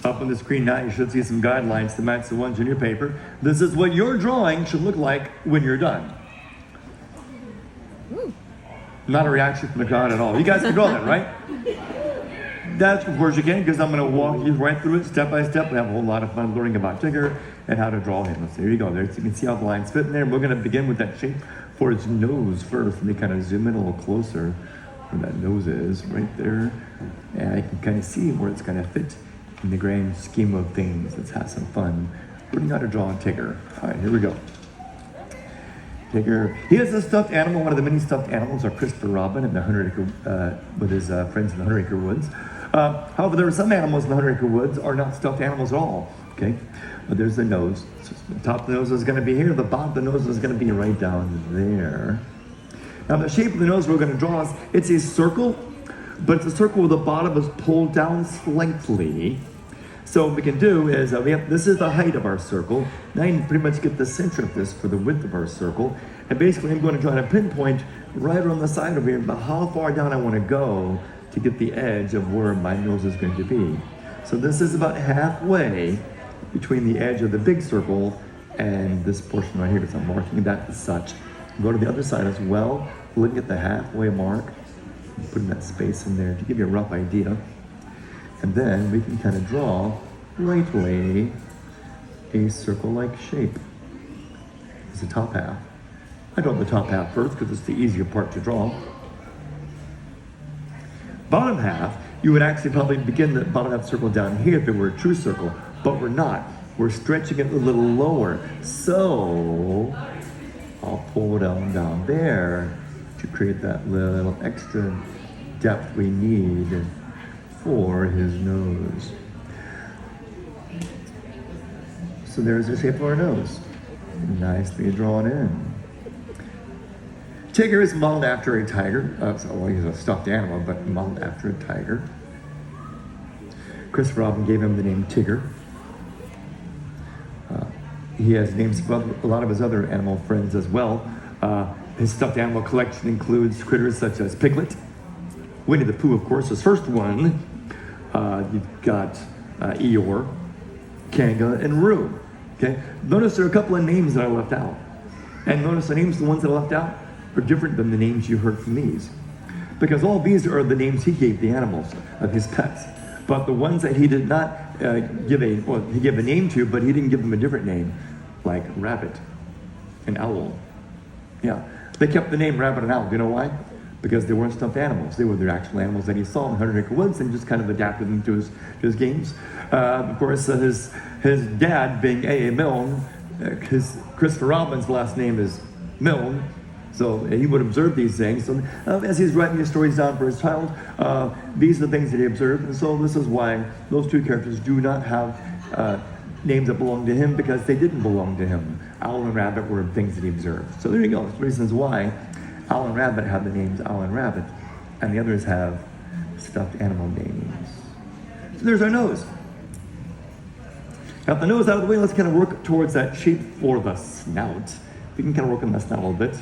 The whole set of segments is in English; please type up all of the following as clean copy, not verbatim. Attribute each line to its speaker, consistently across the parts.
Speaker 1: Up on the screen now, you should see some guidelines to match the ones in your paper. This is what your drawing should look like when you're done. Not a reaction from the crowd at all. You guys can draw that, right? That's of course you can, because I'm going to walk you right through it step by step. We have a whole lot of fun learning about Tigger and how to draw him. So there you go. There, so you can see how the lines fit in there. We're going to begin with that shape for his nose first. Let me kind of zoom in a little closer where that nose is, right there. And I can kind of see where it's going to fit in the grand scheme of things. Let's have some fun learning how to draw a Tigger. All right, here we go. Tigger. He is a stuffed animal. One of the many stuffed animals are Christopher Robin and the 100-acre with his friends in the 100-acre woods. However, there are some animals in the 100-acre woods are not stuffed animals at all. Okay, but there's the nose. So the top of the nose is going to be here. The bottom of the nose is going to be right down there. Now, the shape of the nose we're going to draw is it's a circle, but it's a circle where the bottom is pulled down slightly. So what we can do is, this is the height of our circle. Now you can pretty much get the center of this for the width of our circle. And basically I'm going to try to pinpoint right on the side over here about how far down I want to go to get the edge of where my nose is going to be. So this is about halfway between the edge of the big circle and this portion right here. So I'm marking that as such. Go to the other side as well, look at the halfway mark, putting that space in there to give you a rough idea. And then we can kind of draw lightly a circle-like shape. It's the top half. I draw the top half first because it's the easier part to draw. Bottom half, you would actually probably begin the bottom half circle down here if it were a true circle, but we're not. We're stretching it a little lower. So I'll pull it down there to create that little extra depth we need for his nose. So there's the shape of our nose. Nicely drawn in. Tigger is modeled after a tiger. Well, he's a stuffed animal, but modeled after a tiger. Christopher Robin gave him the name Tigger. He has names for a lot of his other animal friends as well. His stuffed animal collection includes critters such as Piglet, Winnie the Pooh, of course, his first one. You've got Eeyore, Kanga, and Roo. Okay. Notice there are a couple of names that I left out. And notice the names, the ones that I left out, are different than the names you heard from these. Because all these are the names he gave the animals of his pets. But the ones that he did not he gave a name to, but he didn't give them a different name, like Rabbit and Owl. Yeah, they kept the name Rabbit and Owl. Do you know why? Because they weren't stuffed animals. They were the actual animals that he saw in 100-acre woods and just kind of adapted them to his games. Of course, his dad being A.A. Milne, Christopher Robin's last name is Milne, so he would observe these things. So as he's writing these stories down for his child, these are the things that he observed. And so this is why those two characters do not have names that belong to him, because they didn't belong to him. Owl and Rabbit were things that he observed. So there you go. That's reasons why Owl and Rabbit have the names Owl and Rabbit, and the others have stuffed animal names. So there's our nose. Got the nose out of the way, let's kind of work towards that shape for the snout. We can kind of work on the snout a little bit.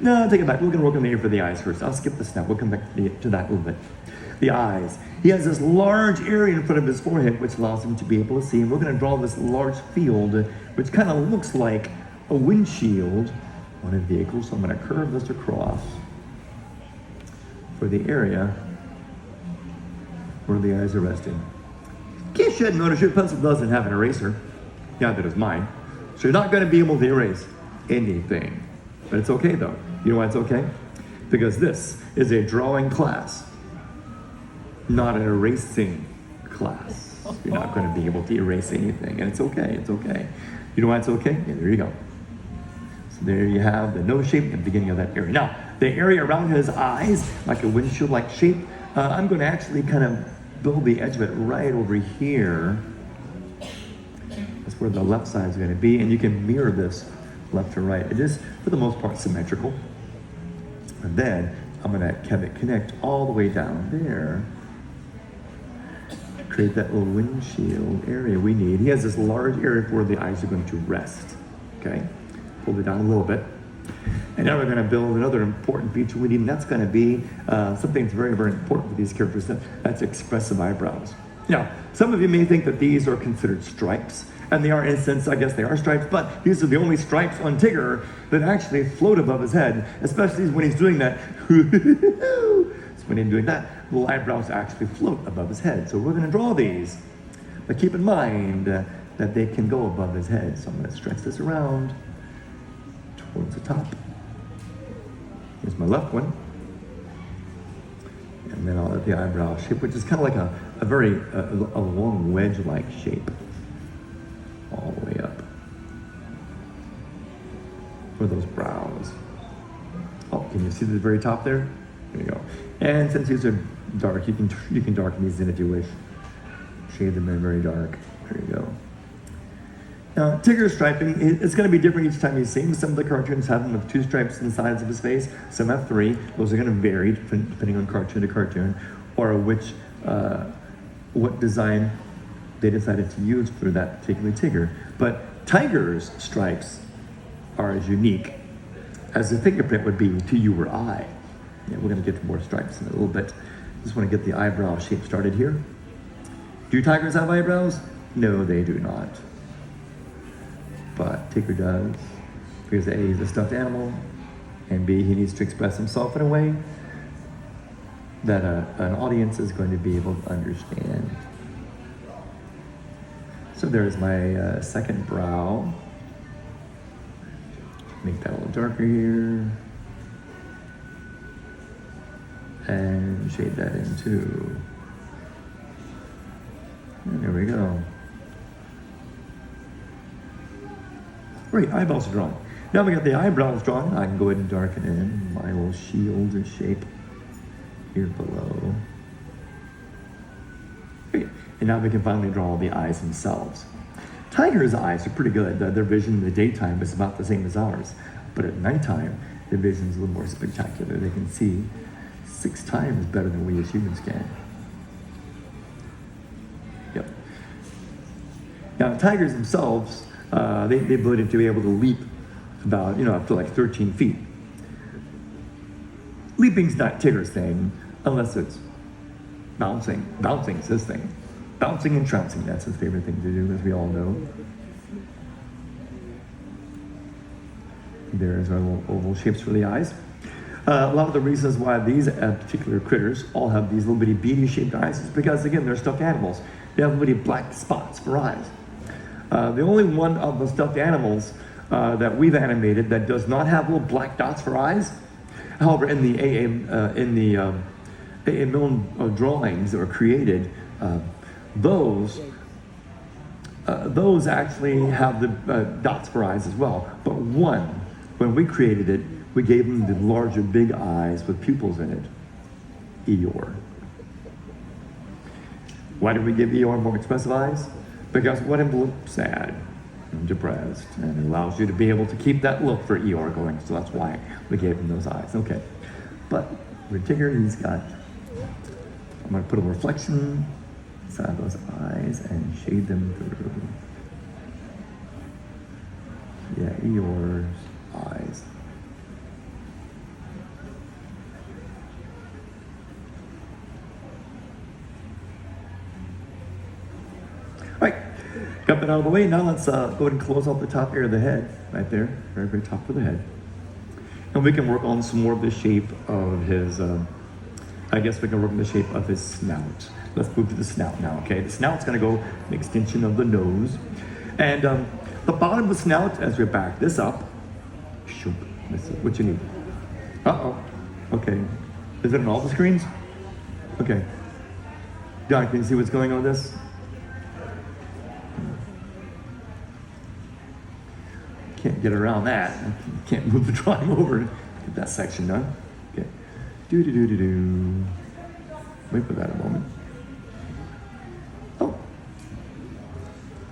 Speaker 1: No, take it back. We're going to work on the ear for the eyes first. I'll skip the snout. We'll come back to that a little bit. The eyes. He has this large area in front of his forehead, which allows him to be able to see. And we're going to draw this large field, which kind of looks like a windshield on a vehicle. So I'm going to curve this across for the area where the eyes are resting. In case you hadn't noticed, your pencil doesn't have an eraser. Yeah, that is mine. So you're not going to be able to erase anything. But it's okay though. You know why it's okay? Because this is a drawing class, not an erasing class. You're not going to be able to erase anything, and it's okay, it's okay. You know why it's okay? Yeah, there you go. So there you have the nose shape at the beginning of that area. Now, the area around his eyes, like a windshield-like shape, I'm going to actually kind of build the edge of it right over here. That's where the left side is going to be, and you can mirror this left to right. It is, for the most part, symmetrical. And then I'm going to have it connect all the way down there. Create that little windshield area we need. He has this large area where the eyes are going to rest. Okay? Pull it down a little bit. And now we're going to build another important feature we need, and that's going to be something that's very, very important for these characters. That's expressive eyebrows. Now, some of you may think that these are considered stripes, and they are, in a sense, I guess they are stripes, but these are the only stripes on Tigger that actually float above his head, especially when he's doing that. So when he's doing that, the eyebrows actually float above his head. So we're going to draw these, but keep in mind that they can go above his head. So I'm going to stretch this around towards the top. Here's my left one. And then I'll add the eyebrow shape, which is kind of like a very long wedge-like shape all the way up for those brows. Oh, can you see the very top there? There you go. And since these are dark, you can darken these in if you wish. Shade them in very dark. There you go. Now, Tigger's striping, it's going to be different each time you see him. Some of the cartoons have him with 2 stripes on the sides of his face. Some have 3. Those are going to vary depending on cartoon to cartoon, or what design they decided to use for that particular Tigger. But Tiger's stripes are as unique as the fingerprint would be to you or I. Yeah, we're going to get to more stripes in a little bit. Just want to get the eyebrow shape started here. Do tigers have eyebrows? No, they do not. But Tigger does, because A, he's a stuffed animal, and B, he needs to express himself in a way that an audience is going to be able to understand. So there's my second brow. Make that a little darker here. And shade that in too. And there we go. Great, eyebrows are drawn. Now we got the eyebrows drawn. I can go ahead and darken in my little shield shape here below. Great. And now we can finally draw the eyes themselves. Tiger's eyes are pretty good. Their vision in the daytime is about the same as ours. But at nighttime, their vision is a little more spectacular. They can see 6 times better than we as humans can. Yep. Now, tigers themselves, they have the ability to be able to leap about, up to like 13 feet. Leaping's not Tigger's thing, unless it's bouncing. Bouncing's his thing. Bouncing and trouncing, that's his favorite thing to do, as we all know. There's our little oval shapes for the eyes. A lot of the reasons why these particular critters all have these little bitty beady-shaped eyes is because, again, they're stuffed animals. They have little bitty black spots for eyes. The only one of the stuffed animals that we've animated that does not have little black dots for eyes, however, in the A.A. Milne drawings that were created, those actually have the dots for eyes as well. But one, when we created it, we gave him the larger big eyes with pupils in it, Eeyore. Why did we give Eeyore more expressive eyes? Because we want him to look sad and depressed, and it allows you to be able to keep that look for Eeyore going, so that's why we gave him those eyes. Okay, but with Tigger, he's got, I'm going to put a reflection inside those eyes and shade them through. Yeah, Eeyore's eyes. Right, got that out of the way. Now let's go ahead and close off the top area of the head, right there, very, very top of the head. And we can work on some more of the shape of his, I guess we can work on the shape of his snout. Let's move to the snout now, okay? The snout's gonna go an extension of the nose. And the bottom of the snout, as we back this up, this is what you need. Uh-oh, okay. Is it on all the screens? Okay. Don, can you see what's going on with this? Can't get around that. Can't move the drawing over to get that section done. Okay. Do-do-do-do-do. Wait for that a moment. Oh.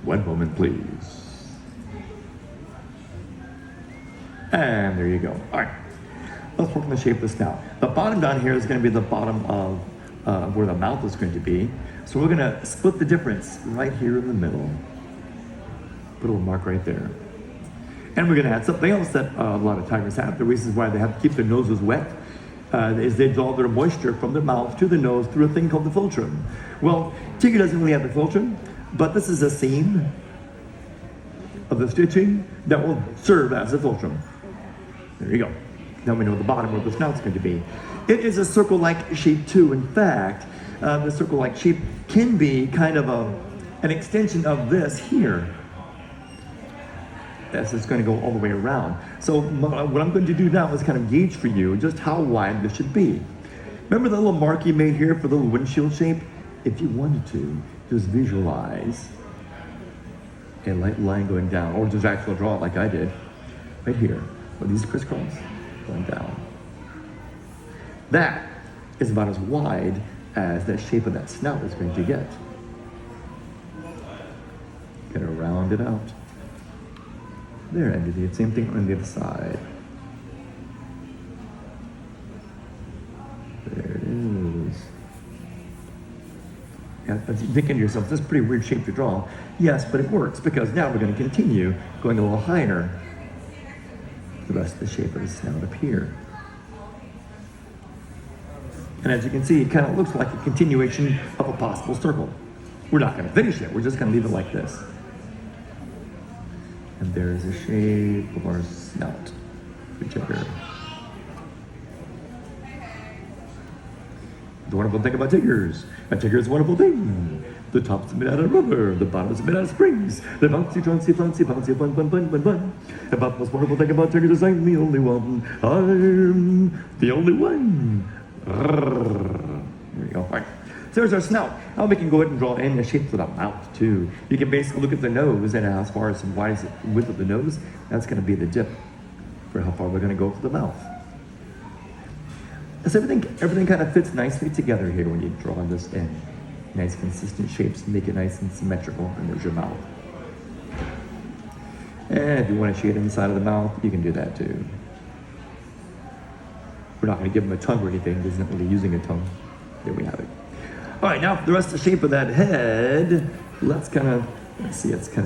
Speaker 1: 1 moment, please. And there you go. All right. Let's work on the shape of the snout. The bottom down here is going to be the bottom of where the mouth is going to be. So we're going to split the difference right here in the middle. Put a little mark right there. And we're going to add something else that a lot of tigers have. The reasons why they have to keep their noses wet is they draw their moisture from their mouth to the nose through a thing called the philtrum. Well, Tigger doesn't really have the philtrum, but this is a seam of the stitching that will serve as a philtrum. There you go. Now we know the bottom where the snout's going to be. It is a circle-like shape too. In fact, the circle-like shape can be kind of an extension of this here. As it's going to go all the way around. So what I'm going to do now is kind of gauge for you just how wide this should be. Remember the little mark you made here for the little windshield shape? If you wanted to, just visualize a light line going down, or just actually draw it like I did, right here, with these crisscross going down. That is about as wide as that shape of that snout is going to get. Gonna round it out. There, and do the same thing on the other side. There it is. Yeah, you're thinking to yourself, this is a pretty weird shape to draw. Yes, but it works because now we're going to continue going a little higher. The rest of the shape of the snout up here. And as you can see, it kind of looks like a continuation of a possible circle. We're not going to finish it. We're just going to leave it like this. And there's the shape of our snout for Tigger. The wonderful thing about Tiggers. A Tigger is a wonderful thing. The top's made out of rubber, the bottom's made out of springs. The bouncy, bouncy, bouncy, bouncy, bun, bun, bun, bun, bun. About the most wonderful thing about Tiggers is I'm the only one. I'm the only one. There you go. All right. So there's our snout. Now we can go ahead and draw in the shape for the mouth too. You can basically look at the nose, and as far as the width of the nose, that's going to be the dip for how far we're going to go for the mouth. So everything kind of fits nicely together here when you draw this in. Nice consistent shapes, make it nice and symmetrical, and there's your mouth. And if you want to shade inside of the mouth, you can do that too. We're not going to give him a tongue or anything. He's not really using a tongue. There we have it. All right, now for the rest of the shape of that head, let's kind of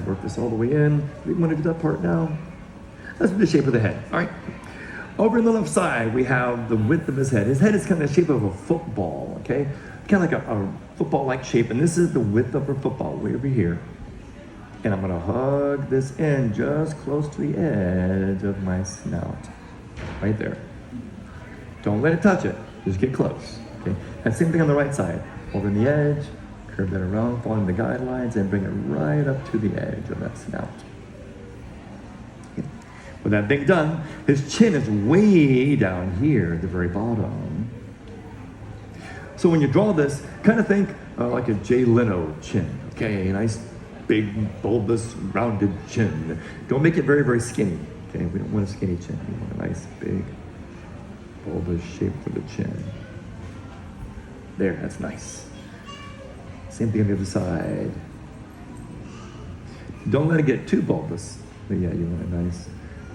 Speaker 1: work this all the way in. We want to do that part now. That's the shape of the head. All right. Over on the left side, we have the width of his head. His head is kind of the shape of a football, okay? Kind of like a football-like shape, and this is the width of a football, way over here. And I'm gonna hug this in just close to the edge of my snout, right there. Don't let it touch it, just get close, okay? And same thing on the right side. Over on the edge, curve that around, following the guidelines, and bring it right up to the edge of that snout. Okay. With that being done, his chin is way down here at the very bottom. So when you draw this, kind of think like a Jay Leno chin, okay? A nice, big, bulbous, rounded chin. Don't make it very, very skinny, okay? We don't want a skinny chin. We want a nice, big, bulbous shape for the chin. There, that's nice. Same thing on the other side. Don't let it get too bulbous. But yeah, you want a nice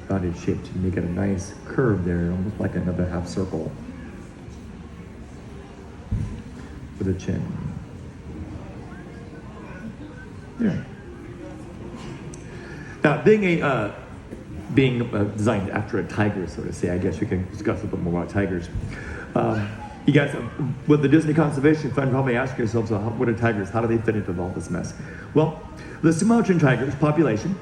Speaker 1: rounded shape to make it a nice curve there, almost like another half circle for the chin. There. Now, being designed after a tiger, so to say, I guess we can discuss a bit more about tigers. You guys, with the Disney Conservation Fund, probably ask yourselves, what are tigers? How do they fit into all this mess? Well, the Sumatran tiger's population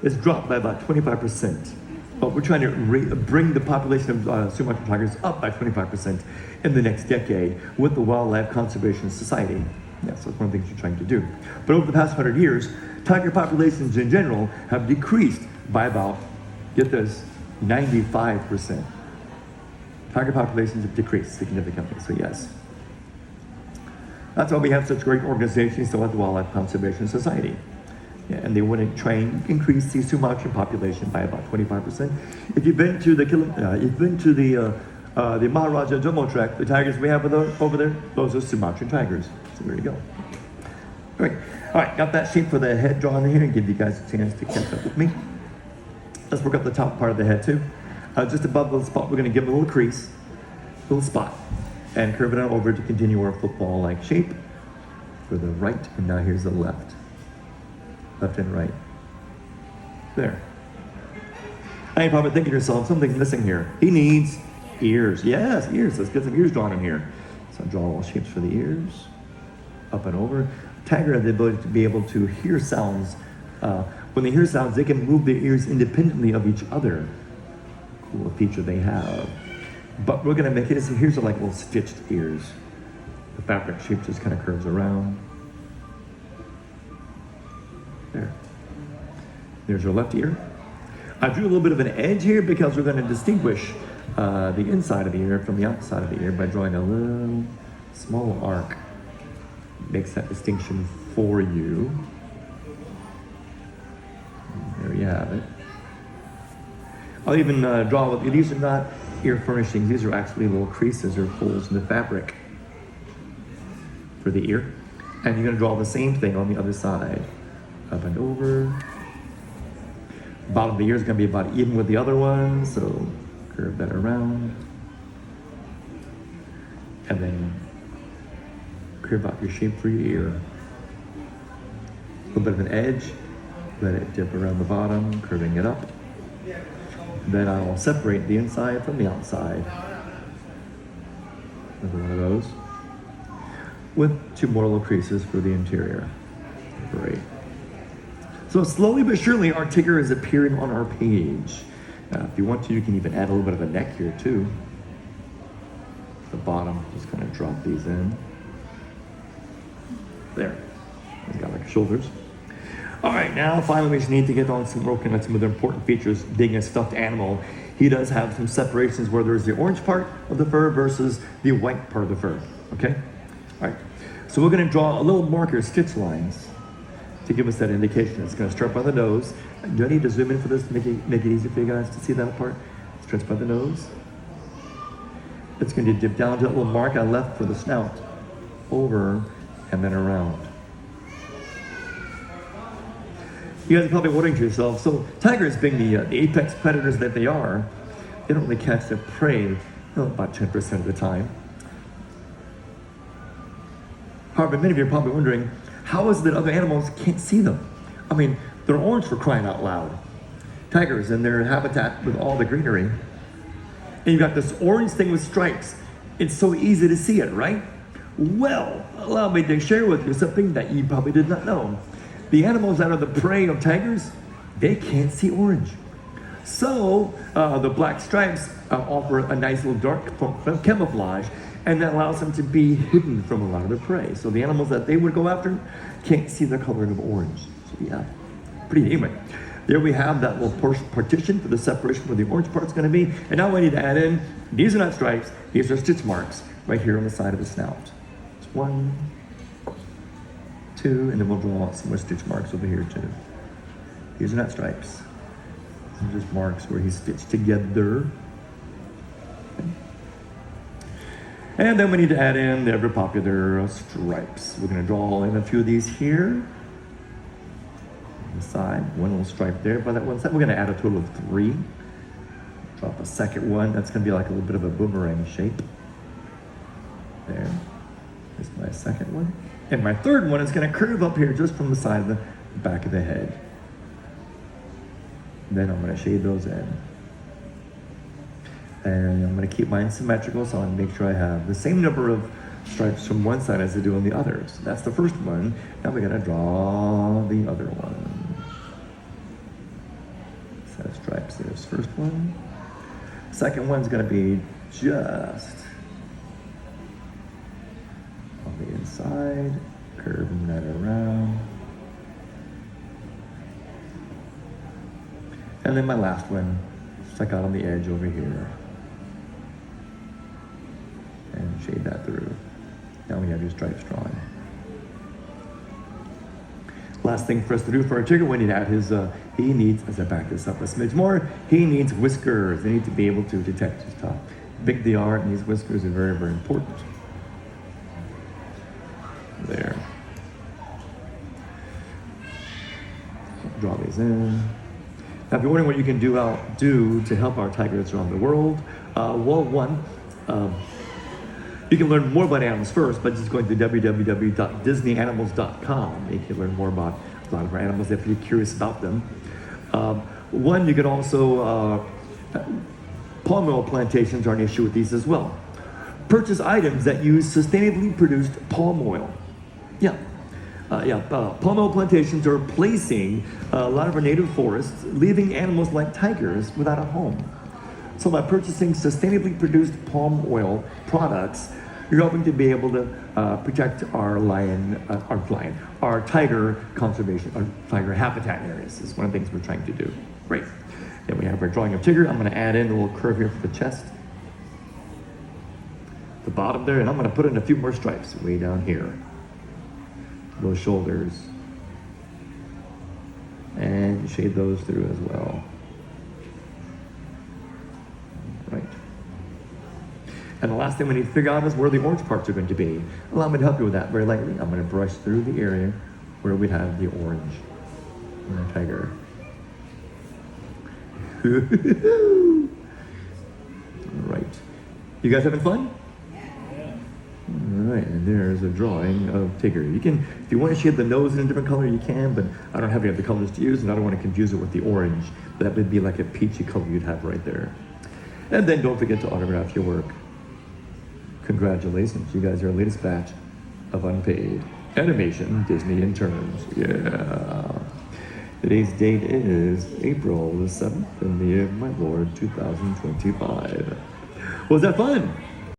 Speaker 1: is dropped by about 25%. But we're trying to bring the population of Sumatran tigers up by 25% in the next decade with the Wildlife Conservation Society. Yes, that's one of the things you're trying to do. But over the past 100 years, tiger populations in general have decreased by about, get this, 95%. Tiger populations have decreased significantly, so yes. That's why we have such great organizations like the Wildlife Conservation Society. Yeah, and they want to try and increase the Sumatran population by about 25%. If you've been to the Maharaja Jomo Trek, the tigers we have over there, those are Sumatran tigers. So there you go. All right, got that shape for the head drawn in here and give you guys a chance to catch up with me. Let's work up the top part of the head too. Just above the spot, we're going to give it a little crease, a little spot, and curve it on over to continue our football-like shape for the right, and now here's the left. Left and right. There. Now you're probably thinking to yourself, something's missing here. He needs Ears, yes, ears. Let's get some ears drawn in here. So draw all shapes for the ears, up and over. Tiger has the ability to be able to hear sounds. When they hear sounds, they can move their ears independently of each other. Cool feature they have. But we're gonna make it, here's like little stitched ears. The fabric shape just kind of curves around. There. There's your left ear. I drew a little bit of an edge here because we're gonna distinguish the inside of the ear from the outside of the ear by drawing a little small arc. Makes that distinction for you. There you have it. I'll even draw, these are not ear furnishings, these are actually little creases or holes in the fabric for the ear. And you're gonna draw the same thing on the other side. Up and over. Bottom of the ear is gonna be about even with the other one, so curve that around. And then curve out your shape for your ear. A little bit of an edge, let it dip around the bottom, curving it up. Then I'll separate the inside from the outside. Another one of those. With 2 more little creases for the interior. Great. So slowly but surely, our Tigger is appearing on our page. If you want to, you can even add a little bit of a neck here too. The bottom, just kind of drop these in. There. He's got like shoulders. All right, now finally we just need to get on some working on some of the important features. Being a stuffed animal, he does have some separations where there's the orange part of the fur versus the white part of the fur, okay? All right, so we're gonna draw a little marker, stitch lines, to give us that indication. It's gonna start by the nose. Do I need to zoom in for this to make it easy for you guys to see that part? Starts by the nose. It's gonna dip down to that little mark I left for the snout, over, and then around. You guys are probably wondering to yourself, so tigers being the apex predators that they are, they don't really catch their prey about 10% of the time. However, many of you are probably wondering, how is it that other animals can't see them? I mean, they're orange for crying out loud. Tigers in their habitat with all the greenery. And you've got this orange thing with stripes. It's so easy to see it, right? Well, allow me to share with you something that you probably did not know. The animals that are the prey of tigers, they can't see orange. So the black stripes offer a nice little dark camouflage, and that allows them to be hidden from a lot of their prey. So the animals that they would go after can't see the coloring of orange. So yeah, pretty neat. Anyway, there we have that little partition for the separation where the orange part's gonna be. And now we need to add in, these are not stripes, these are stitch marks right here on the side of the snout. It's 1, 2, and then we'll draw some more stitch marks over here too. These are not stripes. These are just marks where he's stitched together. Okay. And then we need to add in the ever popular stripes. We're gonna draw in a few of these here. On the side, one little stripe there by that one side. We're gonna add a total of 3. Drop a second one. That's gonna be like a little bit of a boomerang shape. There. Here's my second one. And my third one is gonna curve up here just from the side of the back of the head. Then I'm gonna shade those in. And I'm gonna keep mine symmetrical, so I'm gonna make sure I have the same number of stripes from one side as I do on the others. That's the first one. Now we're gonna draw the other one. Set of stripes, there's the first one. Second one's gonna be just on the inside, curving that around. And then my last one, stuck out on the edge over here. And shade that through. Now we have your stripes drawn. Last thing for us to do for our Tigger, we need to add his, he needs, as I back this up a smidge more, he needs whiskers. They need to be able to detect just how big they are, and these whiskers are very, very important. There. Draw these in. Now, if you're wondering what you can do to help our tigers around the world, well, one, you can learn more about animals first by just going to www.disneyanimals.com. You can learn more about a lot of our animals if you're curious about them. One, you can also palm oil plantations are an issue with these as well. Purchase items that use sustainably produced palm oil. Palm oil plantations are replacing a lot of our native forests, leaving animals like tigers without a home. So by purchasing sustainably produced palm oil products, you're hoping to be able to protect our tiger conservation, our tiger habitat areas. Is one of the things we're trying to do. Great. Then we have our drawing of Tigger. I'm going to add in a little curve here for the chest, the bottom there, and I'm going to put in a few more stripes way down here. Those shoulders, and shade those through as well. Right. And the last thing we need to figure out is where the orange parts are going to be. Allow me to help you with that very lightly. I'm going to brush through the area where we have the orange in our tiger. Right. You guys having fun? All right, and there's a drawing of Tigger. You can, if you want to shade the nose in a different color, you can, but I don't have any other colors to use, and I don't want to confuse it with the orange. That would be like a peachy color you'd have right there. And then don't forget to autograph your work. Congratulations, you guys are our latest batch of unpaid animation Disney interns. Yeah. Today's date is April the 7th in the year of my Lord 2025. Was that fun?